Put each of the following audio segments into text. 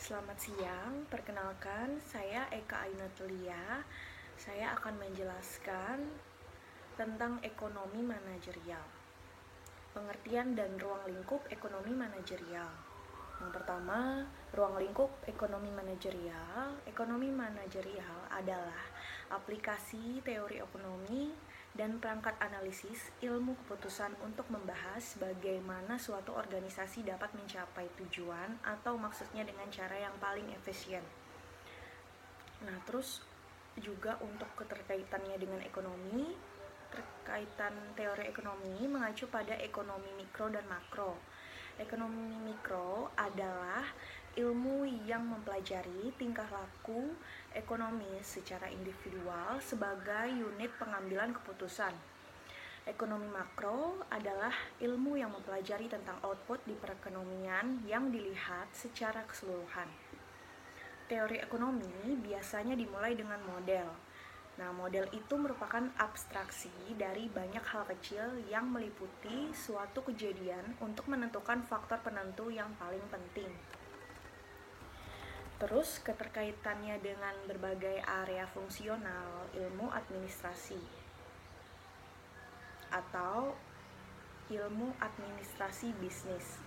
Selamat siang, perkenalkan saya Eka Ainatlia. Saya akan menjelaskan tentang ekonomi manajerial. Pengertian dan ruang lingkup ekonomi manajerial. Yang pertama, ruang lingkup ekonomi manajerial. Ekonomi manajerial adalah aplikasi teori ekonomi dan perangkat analisis ilmu keputusan untuk membahas bagaimana suatu organisasi dapat mencapai tujuan atau maksudnya dengan cara yang paling efisien. Nah, terus juga untuk keterkaitannya dengan ekonomi, terkaitan teori ekonomi mengacu pada ekonomi mikro dan makro. Ekonomi mikro adalah ilmu yang mempelajari tingkah laku ekonomi secara individual sebagai unit pengambilan keputusan. Ekonomi makro adalah ilmu yang mempelajari tentang output di perekonomian yang dilihat secara keseluruhan. Teori ekonomi biasanya dimulai dengan model. Nah, model itu merupakan abstraksi dari banyak hal kecil yang meliputi suatu kejadian untuk menentukan faktor penentu yang paling penting. Terus keterkaitannya dengan berbagai area fungsional ilmu administrasi atau ilmu administrasi bisnis.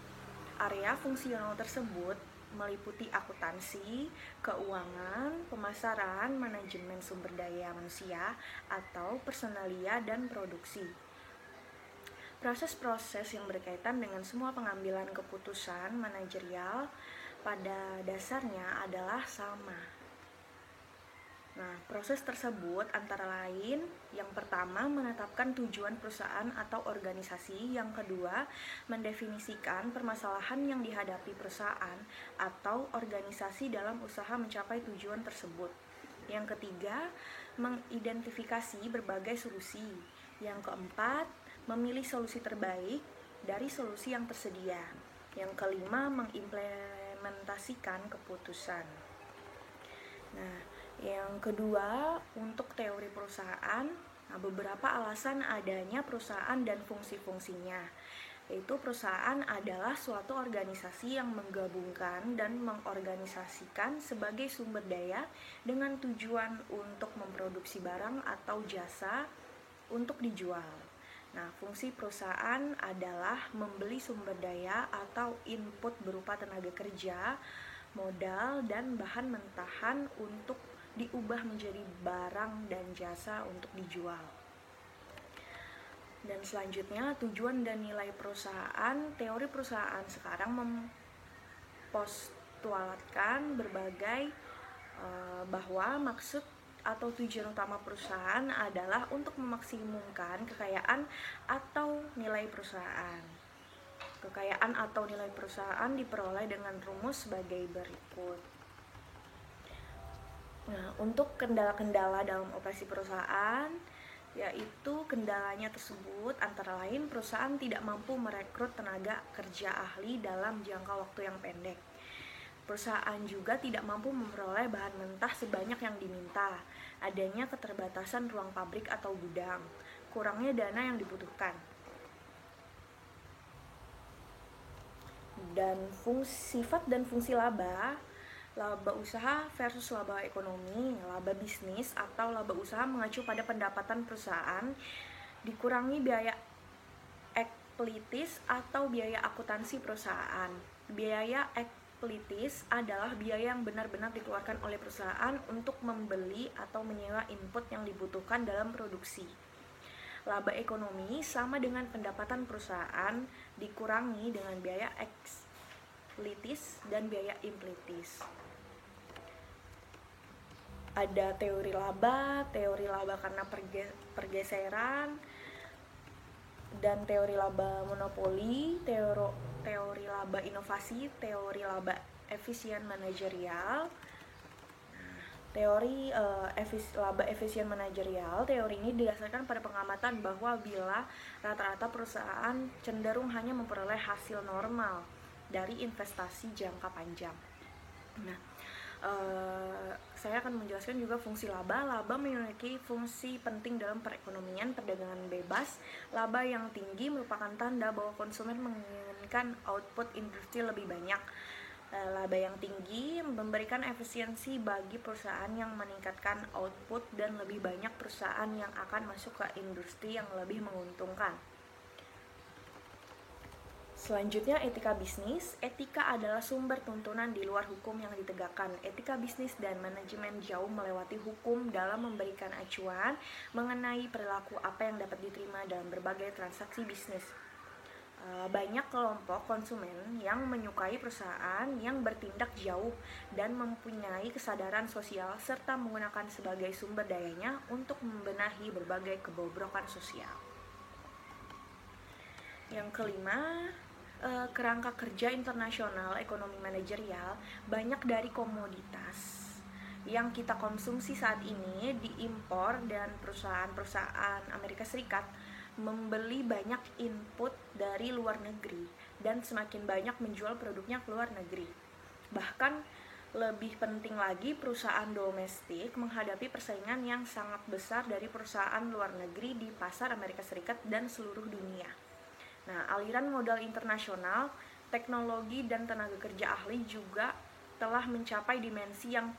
Area fungsional tersebut meliputi akuntansi, keuangan, pemasaran, manajemen sumber daya manusia, atau personalia dan produksi. Proses-proses yang berkaitan dengan semua pengambilan keputusan manajerial pada dasarnya adalah sama. Nah, proses tersebut antara lain yang pertama menetapkan tujuan perusahaan atau organisasi, yang kedua mendefinisikan permasalahan yang dihadapi perusahaan atau organisasi dalam usaha mencapai tujuan tersebut. Yang ketiga, mengidentifikasi berbagai solusi. Yang keempat, memilih solusi terbaik dari solusi yang tersedia. Yang kelima, mengimplementasikan keputusan. Nah, yang kedua, untuk teori perusahaan, beberapa alasan adanya perusahaan dan fungsi-fungsinya, yaitu perusahaan adalah suatu organisasi yang menggabungkan dan mengorganisasikan sebagai sumber daya dengan tujuan untuk memproduksi barang atau jasa untuk dijual. Nah, fungsi perusahaan adalah membeli sumber daya atau input berupa tenaga kerja, modal, dan bahan mentahan untuk diubah menjadi barang dan jasa untuk dijual. Dan selanjutnya, tujuan dan nilai perusahaan. Teori perusahaan sekarang mempostulatkan berbagai bahwa maksud atau tujuan utama perusahaan adalah untuk memaksimumkan kekayaan atau nilai perusahaan. Kekayaan atau nilai perusahaan diperoleh dengan rumus sebagai berikut. Nah, untuk kendala-kendala dalam operasi perusahaan, yaitu kendalanya tersebut antara lain perusahaan tidak mampu merekrut tenaga kerja ahli dalam jangka waktu yang pendek. Perusahaan juga tidak mampu memperoleh bahan mentah sebanyak yang diminta. Adanya keterbatasan ruang pabrik atau gudang. Kurangnya dana yang dibutuhkan. Dan sifat dan fungsi laba. Laba usaha versus laba ekonomi. Laba bisnis atau laba usaha mengacu pada pendapatan perusahaan, dikurangi biaya ekspelitis atau biaya akuntansi perusahaan. Biaya ekspelitis adalah biaya yang benar-benar dikeluarkan oleh perusahaan untuk membeli atau menyewa input yang dibutuhkan dalam produksi. Laba ekonomi sama dengan pendapatan perusahaan dikurangi dengan biaya ekspelitis dan biaya implitis. Ada teori laba karena pergeseran, dan teori laba monopoli, teori laba inovasi, teori laba efisien manajerial. Teori laba efisien manajerial, teori ini didasarkan pada pengamatan bahwa bila rata-rata perusahaan cenderung hanya memperoleh hasil normal dari investasi jangka panjang. Nah, saya akan menjelaskan juga fungsi laba. Laba memiliki fungsi penting dalam perekonomian perdagangan bebas. Laba yang tinggi merupakan tanda bahwa konsumen menginginkan output industri lebih banyak. Laba yang tinggi memberikan efisiensi bagi perusahaan yang meningkatkan output dan lebih banyak perusahaan yang akan masuk ke industri yang lebih menguntungkan. Selanjutnya, etika bisnis. Etika adalah sumber tuntunan di luar hukum yang ditegakkan. Etika bisnis dan manajemen jauh melewati hukum dalam memberikan acuan mengenai perilaku apa yang dapat diterima dalam berbagai transaksi bisnis. Banyak kelompok konsumen yang menyukai perusahaan yang bertindak jauh dan mempunyai kesadaran sosial serta menggunakan sebagai sumber dayanya untuk membenahi berbagai kebobrokan sosial. Yang kelima, kerangka kerja internasional ekonomi manajerial. Banyak dari komoditas yang kita konsumsi saat ini diimpor dan perusahaan-perusahaan Amerika Serikat membeli banyak input dari luar negeri dan semakin banyak menjual produknya ke luar negeri. Bahkan lebih penting lagi, perusahaan domestik menghadapi persaingan yang sangat besar dari perusahaan luar negeri di pasar Amerika Serikat dan seluruh dunia. Nah, aliran modal internasional, teknologi dan tenaga kerja ahli juga telah mencapai dimensi yang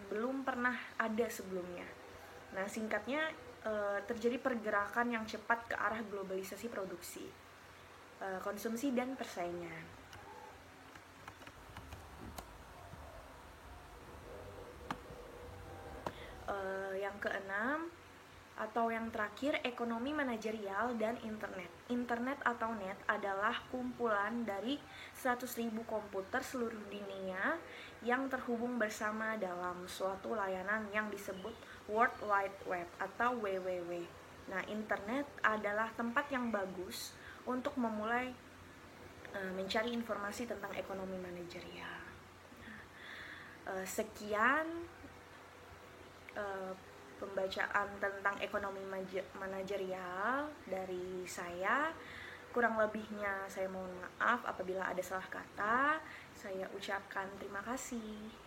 belum pernah ada sebelumnya. Nah, singkatnya, terjadi pergerakan yang cepat ke arah globalisasi produksi, konsumsi dan persaingan. Yang keenam atau yang terakhir, ekonomi manajerial dan internet. Internet atau net adalah kumpulan dari 100.000 komputer seluruh dunia yang terhubung bersama dalam suatu layanan yang disebut World Wide Web atau WWW. Nah, internet adalah tempat yang bagus untuk memulai mencari informasi tentang ekonomi manajerial. Sekian pembacaan tentang ekonomi manajerial dari saya. Kurang lebihnya saya mohon maaf apabila ada salah kata. Saya ucapkan terima kasih.